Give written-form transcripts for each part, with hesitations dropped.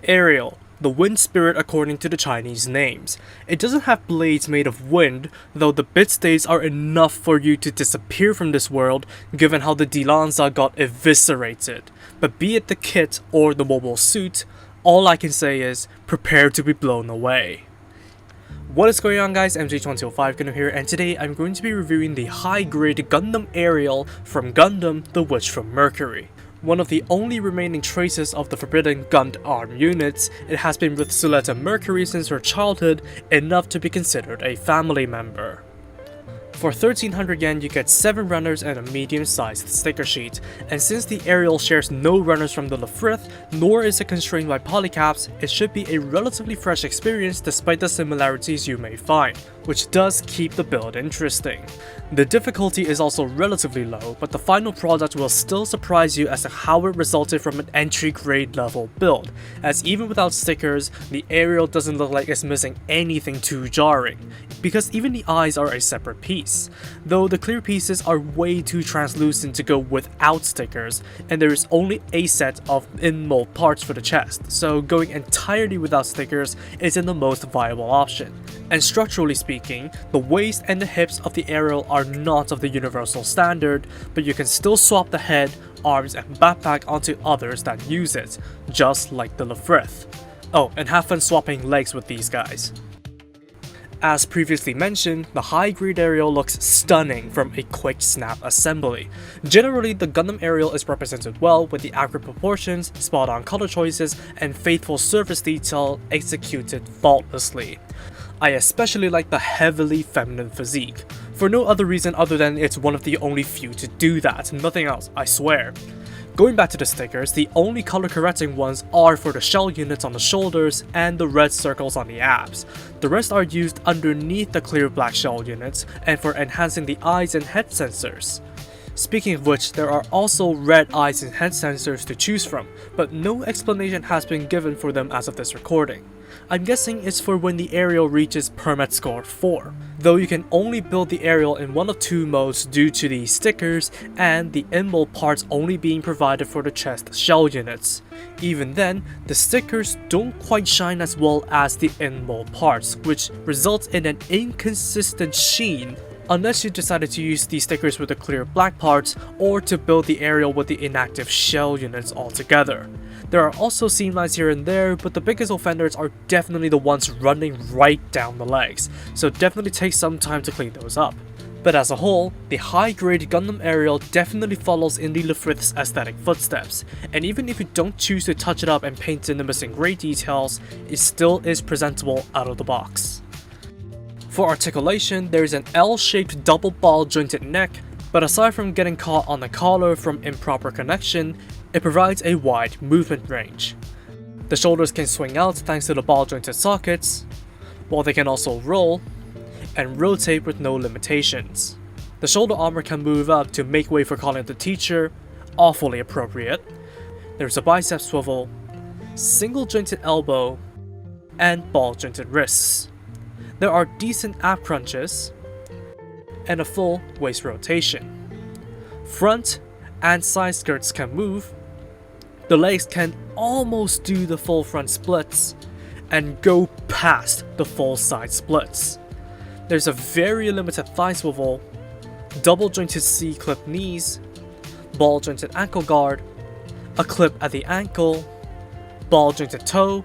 Aerial, the wind spirit according to the Chinese names. It doesn't have blades made of wind, though the bit stays are enough for you to disappear from this world given how the Dilanza got eviscerated. But be it the kit or the mobile suit, all I can say is prepare to be blown away. What is going on guys, MJ2005 Gundam here, and today I'm going to be reviewing the high-grade Gundam Aerial from Gundam The Witch from Mercury. One of the only remaining traces of the forbidden Gundam units, it has been with Suletta Mercury since her childhood, enough to be considered a family member. For 1300 yen you get 7 runners and a medium-sized sticker sheet, and since the Aerial shares no runners from the Lfrith, nor is it constrained by polycaps, it should be a relatively fresh experience despite the similarities you may find, which does keep the build interesting. The difficulty is also relatively low, but the final product will still surprise you as to how it resulted from an entry grade level build, as even without stickers, the Aerial doesn't look like it's missing anything too jarring, because even the eyes are a separate piece, though the clear pieces are way too translucent to go without stickers, and there is only a set of in-mold parts for the chest, so going entirely without stickers isn't the most viable option. And structurally speaking, the waist and the hips of the Aerial are not of the universal standard, but you can still swap the head, arms and backpack onto others that use it, just like the Lfrith. Oh, and have fun swapping legs with these guys. As previously mentioned, the high-grade Aerial looks stunning from a quick snap assembly. Generally, the Gundam Aerial is represented well with the accurate proportions, spot-on color choices, and faithful surface detail executed faultlessly. I especially like the heavily feminine physique, for no other reason other than it's one of the only few to do that, nothing else, I swear. Going back to the stickers, the only color correcting ones are for the shell units on the shoulders and the red circles on the abs. The rest are used underneath the clear black shell units and for enhancing the eyes and head sensors. Speaking of which, there are also red eyes and head sensors to choose from, but no explanation has been given for them as of this recording. I'm guessing it's for when the Aerial reaches Permet score 4, though you can only build the Aerial in one of two modes due to the stickers and the in-mold parts only being provided for the chest shell units. Even then, the stickers don't quite shine as well as the in-mold parts, which results in an inconsistent sheen unless you decided to use the stickers with the clear black parts or to build the Aerial with the inactive shell units altogether. There are also seam lines here and there, but the biggest offenders are definitely the ones running right down the legs, so definitely take some time to clean those up. But as a whole, the high-grade Gundam Aerial definitely follows in the Lfrith's aesthetic footsteps, and even if you don't choose to touch it up and paint in the missing grey details, it still is presentable out of the box. For articulation, there is an L-shaped double ball jointed neck, but aside from getting caught on the collar from improper connection, it provides a wide movement range. The shoulders can swing out thanks to the ball jointed sockets, while they can also roll and rotate with no limitations. The shoulder armor can move up to make way for calling the teacher, awfully appropriate. There's a bicep swivel, single jointed elbow, and ball jointed wrists. There are decent ab crunches, and a full waist rotation. Front and side skirts can move, the legs can almost do the full front splits, and go past the full side splits. There's a very limited thigh swivel, double jointed C-clip knees, ball jointed ankle guard, a clip at the ankle, ball jointed toe,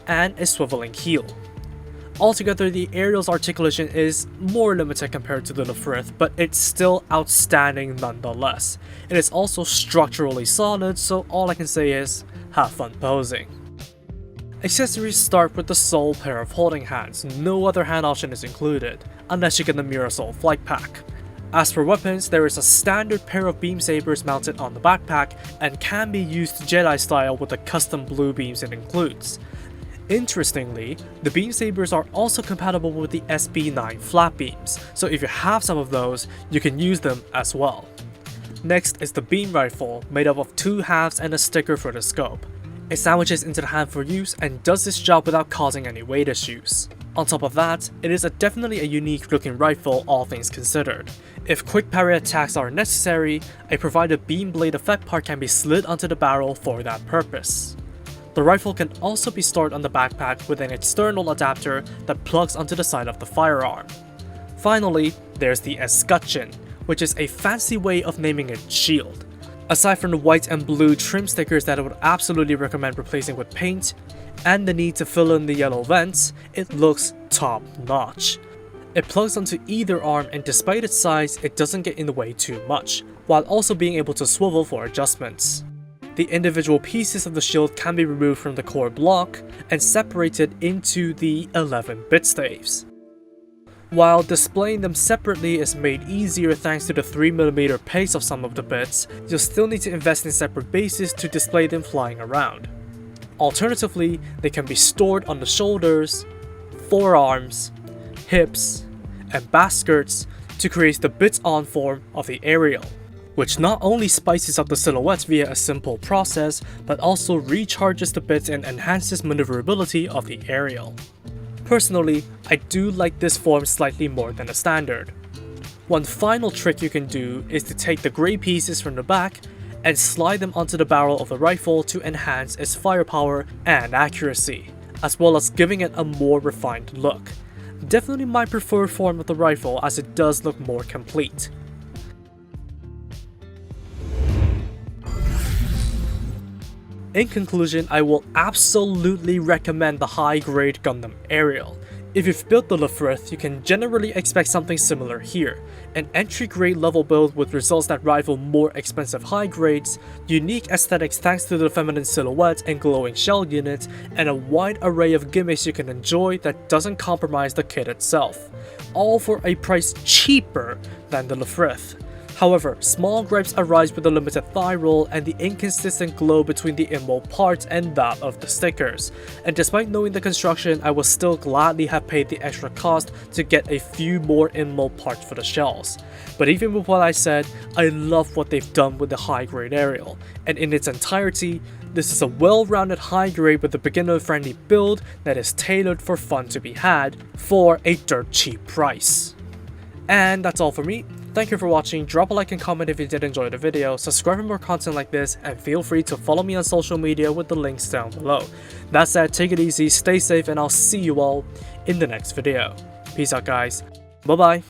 and a swiveling heel. Altogether, the Aerial's articulation is more limited compared to the Lfrith, but it's still outstanding nonetheless. It is also structurally solid, so all I can say is, have fun posing. Accessories start with the sole pair of holding hands, no other hand option is included, unless you get the Mirasol Flight Pack. As for weapons, there is a standard pair of beam sabers mounted on the backpack, and can be used Jedi style with the custom blue beams it includes. Interestingly, the beam sabers are also compatible with the SB9 flat beams, so if you have some of those, you can use them as well. Next is the beam rifle, made up of 2 halves and a sticker for the scope. It sandwiches into the hand for use and does this job without causing any weight issues. On top of that, it is definitely a unique looking rifle all things considered. If quick parry attacks are necessary, a provided beam blade effect part can be slid onto the barrel for that purpose. The rifle can also be stored on the backpack with an external adapter that plugs onto the side of the firearm. Finally, there's the escutcheon, which is a fancy way of naming a shield. Aside from the white and blue trim stickers that I would absolutely recommend replacing with paint, and the need to fill in the yellow vents, it looks top notch. It plugs onto either arm, and despite its size, it doesn't get in the way too much, while also being able to swivel for adjustments. The individual pieces of the shield can be removed from the core block and separated into the 11 bit staves. While displaying them separately is made easier thanks to the 3mm pegs of some of the bits, you'll still need to invest in separate bases to display them flying around. Alternatively, they can be stored on the shoulders, forearms, hips, and back skirts to create the bits-on form of the aerial, which not only spices up the silhouette via a simple process, but also recharges the bits and enhances maneuverability of the aerial. Personally, I do like this form slightly more than the standard. One final trick you can do is to take the grey pieces from the back and slide them onto the barrel of the rifle to enhance its firepower and accuracy, as well as giving it a more refined look. Definitely my preferred form of the rifle, as it does look more complete. In conclusion, I will absolutely recommend the high-grade Gundam Aerial. If you've built the Lfrith, you can generally expect something similar here. An entry-grade level build with results that rival more expensive high grades, unique aesthetics thanks to the feminine silhouette and glowing shell unit, and a wide array of gimmicks you can enjoy that doesn't compromise the kit itself. All for a price cheaper than the Lfrith. However, small gripes arise with the limited thigh roll and the inconsistent glow between the inmold parts and that of the stickers. And despite knowing the construction, I would still gladly have paid the extra cost to get a few more inmold parts for the shells. But even with what I said, I love what they've done with the high-grade aerial, and in its entirety, this is a well-rounded high-grade with a beginner-friendly build that is tailored for fun to be had for a dirt cheap price. And that's all for me. Thank you for watching, drop a like and comment if you did enjoy the video, subscribe for more content like this, and feel free to follow me on social media with the links down below. That said, take it easy, stay safe, and I'll see you all in the next video. Peace out guys, bye bye.